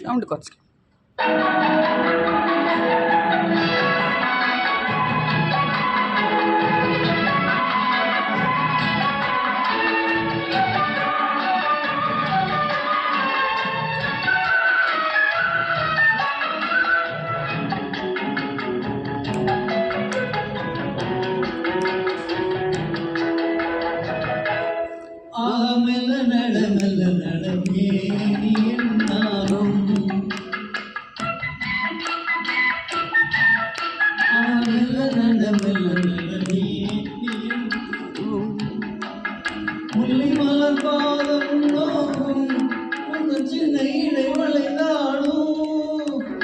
Sound குறைச்சிக்கலாம். மெல்ல நட மெல்ல நடமே நீ என்னாலும் மெல்ல நட மெல்ல நடமே முல்லை மலர் பாதம் நோக்கும் உங்க சின்ன இடை வளைந்தாடும்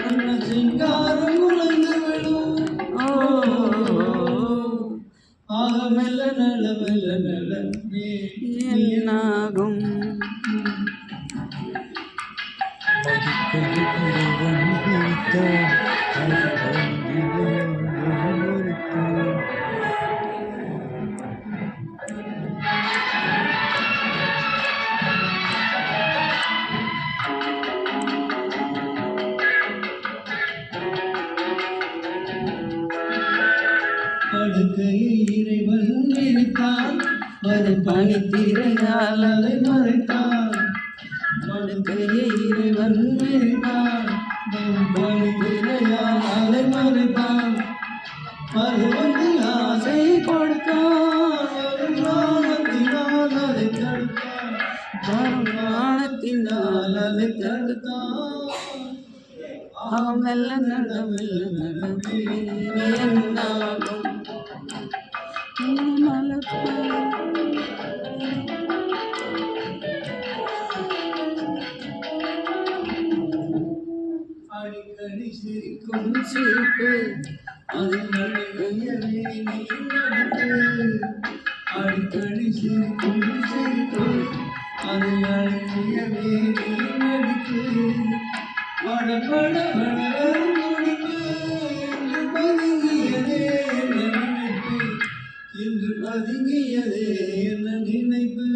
அண்ண சிங்காரம் உழைந்து விடும் மெல்ல நட மெல்ல நடமே என்னாகும் படுக்கையை இறைவன் விரித்தான் வரும் பனித்திரையால் அதை மறைத்தான் படுக்கையை இறைவன் விரித்தான் வரும் பனித்திரையால் அதை மறைத்தான் பருவத்தில் ஆசை கொடுத்தான் வருமானத்தினால் அதை தடுத்தான் வருமானத்தினால் அதை தடுத்தான் மெல்ல நட மெல்ல நடமே என்னாகும் அடிக்கடி சிரிக்கும் சிரிப்பு அதில் அழகியவே நீ நடிப்பு அடிக்கடி சிரிக்கும் சிரிப்பு அதில் அழகியவே நீ நடிப்பு பட பட பட முடிப்பு என்று பதுங்கியதே என்ன நினைப்பு இன்று பதுங்கியதே என்ன நினைப்பு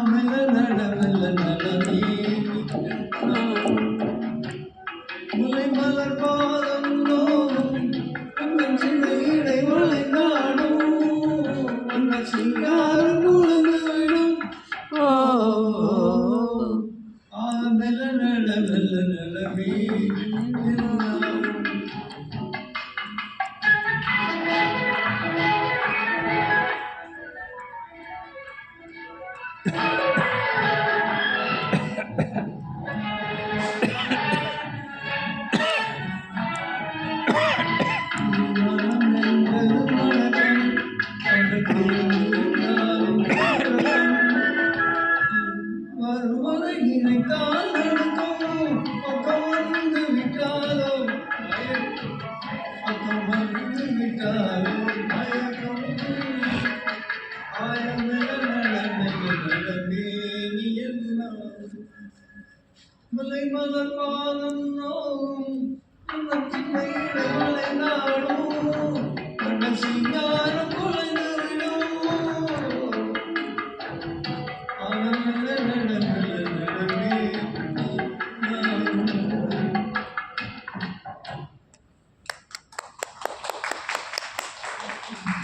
மெல்ல நட மெல்ல நடமே முல்லை மலர் பாதம் நோவும் உங்கள் சின்ன இடை வளைந்தாடும் உங்கள் சிங்காரம் உழந்து விடும் மெல்ல நட மெல்ல நடமே வருவதை நினைத்தால் நடக்கும் பக்கம் வந்து விட்டாலோ பக்கம் வந்து விட்டாலோ மயக்கம் நடமே நீ என்ன முல்லை மலர் பாதம் நோவும்